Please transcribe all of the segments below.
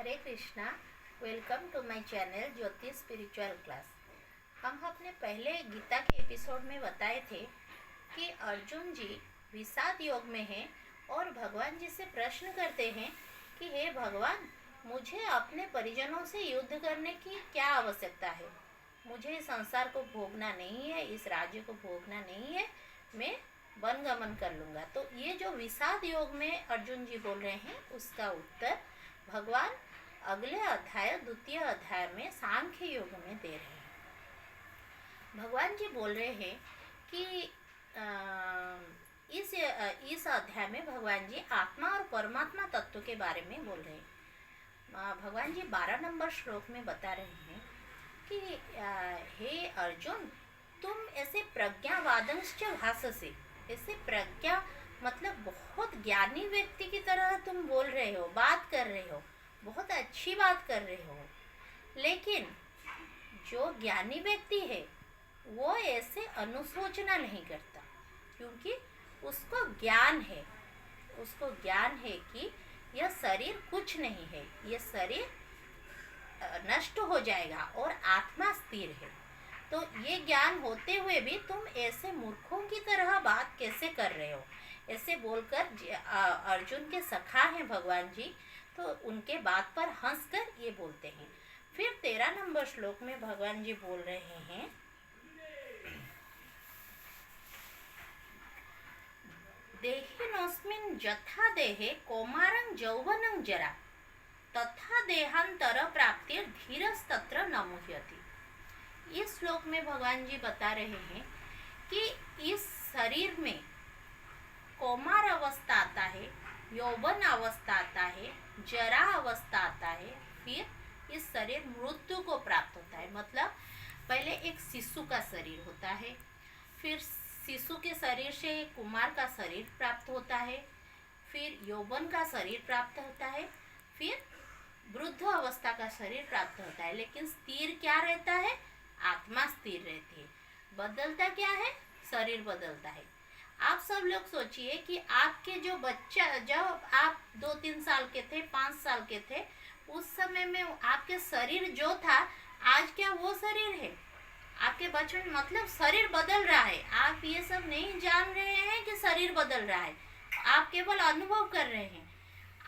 Hare Krishna. Welcome to my channel Jyoti spiritual class. हम अपने पहले गीता के एपिसोड में बताए थे कि अर्जुन जी विषाद योग में हैं और भगवान जी से प्रश्न करते हैं कि हे भगवान, मुझे अपने परिजनों से युद्ध करने की क्या आवश्यकता है। मुझे इस संसार को भोगना नहीं है, इस राज्य को भोगना नहीं है, मैं वन गमन कर लूँगा। तो ये जो विषाद योग में अर्जुन जी बोल रहे हैं उसका उत्तर भगवान अगले अध्याय द्वितीय अध्याय में सांख्य योग में दे रहे हैं। भगवान जी बोल रहे हैं कि इस अध्याय में भगवान जी आत्मा और परमात्मा तत्व के बारे में बोल रहे हैं। भगवान जी 12 नंबर श्लोक में बता रहे हैं कि हे अर्जुन, तुम ऐसे प्रज्ञावादंश्च भाससे, ऐसे प्रज्ञा मतलब बहुत ज्ञानी व्यक्ति की तरह तुम बोल रहे हो, बात कर रहे हो, बहुत अच्छी बात कर रहे हो। लेकिन जो ज्ञानी व्यक्ति है वो ऐसे अनुशोचना नहीं करता, क्योंकि उसको ज्ञान है, कि यह शरीर कुछ नहीं है, यह शरीर नष्ट हो जाएगा और आत्मा स्थिर है। तो ये ज्ञान होते हुए भी तुम ऐसे मूर्खों की तरह बात कैसे कर रहे हो, ऐसे बोलकर अर्जुन के सखा हैं भगवान जी, तो उनके बात पर हंसकर ये बोलते हैं। फिर 13 नंबर श्लोक में भगवान जी बोल रहे हैं, देहिनोऽस्मिन् यथा देहे कौमारं यौवनं जरा तथा देहांतर प्राप्तिर धीरस्तत्र न मुह्यति। इस श्लोक में भगवान जी बता रहे हैं कि इस शरीर में कौमार अवस्था आता है, यौवन अवस्था आता है, जरा अवस्था आता है, फिर इस शरीर मृत्यु को प्राप्त होता है। मतलब पहले एक शिशु का शरीर होता है, फिर शिशु के शरीर से कुमार का शरीर प्राप्त होता है, फिर यौवन का शरीर प्राप्त होता है, फिर वृद्ध अवस्था का शरीर प्राप्त होता है। लेकिन स्थिर क्या रहता है? आत्मा स्थिर रहती है। बदलता क्या है? शरीर बदलता है। आप सब लोग सोचिए कि आपके जो बच्चा, जब आप 2-3 साल के थे, 5 साल के थे, उस समय में आपके शरीर जो था, आज क्या वो शरीर है? आपके बचपन मतलब शरीर बदल रहा है। आप ये सब नहीं जान रहे हैं कि शरीर बदल रहा है, आप केवल अनुभव कर रहे हैं।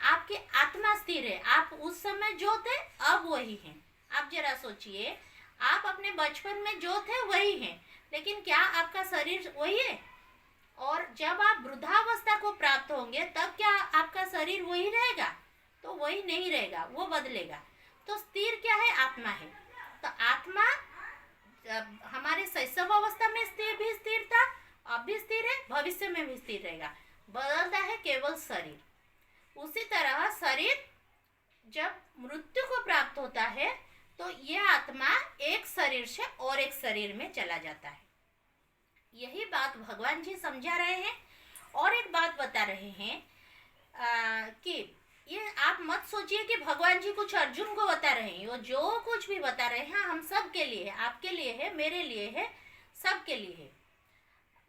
आपकी आत्मा स्थिर है, आप उस समय जो थे अब वही हैं। आप जरा सोचिए, आप अपने बचपन में जो थे वही हैं, लेकिन क्या आपका शरीर वही है? और जब आप वृद्धावस्था को प्राप्त होंगे तब क्या आपका शरीर वही रहेगा? तो वही नहीं रहेगा, वो बदलेगा। तो स्थिर क्या है? आत्मा है। तो आत्मा हमारे शैशव अवस्था में भी स्थिर था, अब भी स्थिर है, भविष्य में भी स्थिर रहेगा। बदलता है केवल शरीर। उसी तरह शरीर जब मृत्यु को प्राप्त होता है तो यह आत्मा एक शरीर से और एक शरीर में चला जाता है। यही बात भगवान जी समझा रहे हैं। और एक बात बता रहे हैं कि ये आप मत सोचिए कि भगवान जी कुछ अर्जुन को बता रहे हैं। वो जो कुछ भी बता रहे हैं हम सब के लिए है, आपके लिए है, मेरे लिए है, सबके लिए है।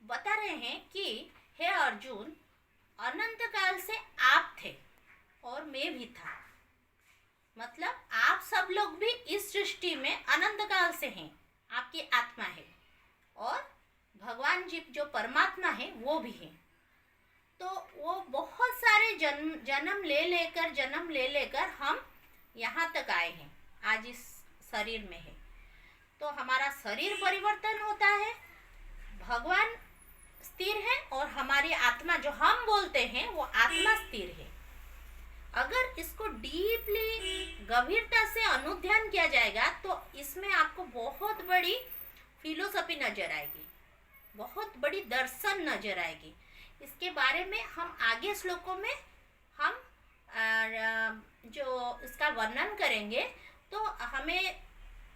बता रहे हैं कि हे अर्जुन, अनंत काल से आप थे और मैं भी था। मतलब आप सब लोग भी इस सृष्टि में अनंत काल से हैं, आपकी आत्मा है, और भगवान जी जो परमात्मा है वो भी है। तो वो बहुत सारे जन्म ले लेकर हम यहाँ तक आए हैं, आज इस शरीर में है। तो हमारा शरीर परिवर्तन होता है, भगवान स्थिर है, और हमारी आत्मा जो हम बोलते हैं वो आत्मा स्थिर है। अगर इसको डीपली गंभीरता से अनुध्यान किया जाएगा तो इसमें आपको बहुत बड़ी फिलोसफी नजर आएगी, बहुत बड़ी दर्शन नजर आएगी। इसके बारे में हम आगे श्लोकों में हम जो इसका वर्णन करेंगे तो हमें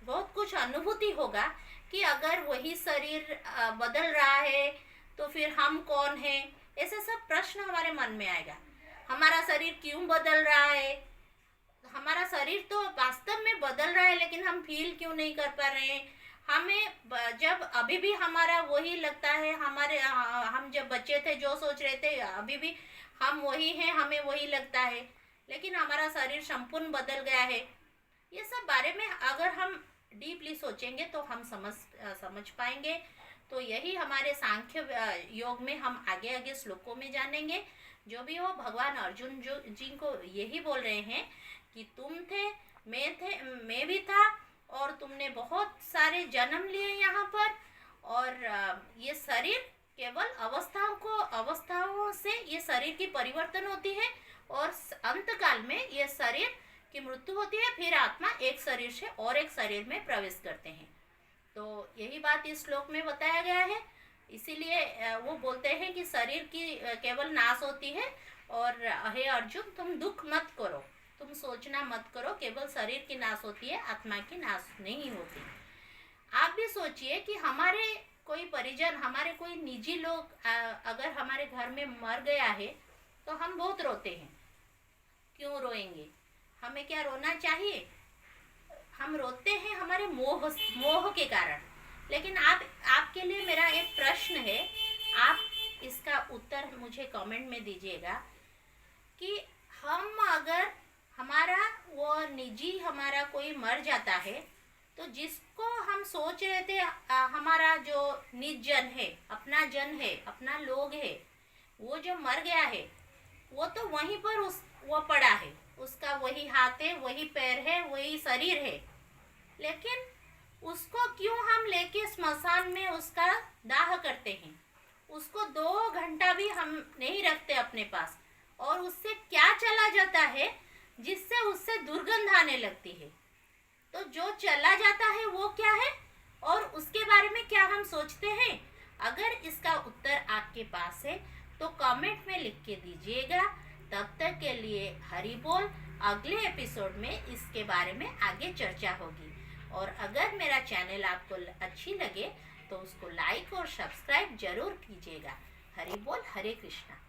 बहुत कुछ अनुभूति होगा कि अगर वही शरीर बदल रहा है तो फिर हम कौन हैं, ऐसे सब प्रश्न हमारे मन में आएगा। हमारा शरीर क्यों बदल रहा है? हमारा शरीर तो वास्तव में बदल रहा है, लेकिन हम फील क्यों नहीं कर पा रहे हैं? हमें जब अभी भी हमारा वही लगता है, हम जब बच्चे थे जो सोच रहे थे अभी भी हम वही हैं, हमें वही लगता है। लेकिन हमारा शरीर संपूर्ण बदल गया है। ये सब बारे में अगर हम डीपली सोचेंगे तो हम समझ पाएंगे। तो यही हमारे सांख्य योग में हम आगे आगे श्लोकों में जानेंगे। जो भी हो, भगवान अर्जुन जी को यही बोल रहे हैं कि तुम थे, मैं भी था, और तुमने बहुत सारे जन्म लिए यहाँ पर, और ये शरीर केवल अवस्थाओं से ये शरीर की परिवर्तन होती है, और अंत काल में ये शरीर की मृत्यु होती है। फिर आत्मा एक शरीर से और एक शरीर में प्रवेश करते हैं। तो यही बात इस श्लोक में बताया गया है। इसीलिए वो बोलते हैं कि शरीर की केवल नाश होती है, और हे अर्जुन, तुम दुख मत करो, तुम सोचना मत करो, केवल शरीर की नाश होती है, आत्मा की नाश नहीं होती। आप भी सोचिए कि हमारे कोई परिजन, हमारे कोई निजी लोग अगर हमारे घर में मर गया है तो हम बहुत रोते हैं। क्यों रोएंगे? हमें क्या रोना चाहिए? हम रोते हैं हमारे मोह के कारण। लेकिन आपके लिए मेरा एक प्रश्न है, आप इसका उत्तर मुझे कमेंट में दीजिएगा कि हम अगर हमारा वो निजी हमारा कोई मर जाता है, तो जिसको हम सोच रहे थे हमारा जो निज जन है, अपना जन है, अपना लोग है, वो जो मर गया है, वो तो वहीं पर वो पड़ा है, उसका वही हाथ है, वही पैर है, वही शरीर है, लेकिन उसको क्यों हम लेके स्मशान में उसका दाह करते हैं? उसको 2 घंटा भी हम नहीं रखते अपने पास, और उससे क्या चला जाता है जिससे उससे दुर्गंध आने लगती है। तो जो चला जाता है वो क्या है, और उसके बारे में क्या हम सोचते हैं? अगर इसका उत्तर आपके पास है तो कमेंट में लिख के दीजिएगा। तब तक के लिए हरि बोल। अगले एपिसोड में इसके बारे में आगे चर्चा होगी। और अगर मेरा चैनल आपको अच्छी लगे तो उसको लाइक और सब्सक्राइब जरूर कीजिएगा। हरि बोल, हरे कृष्णा।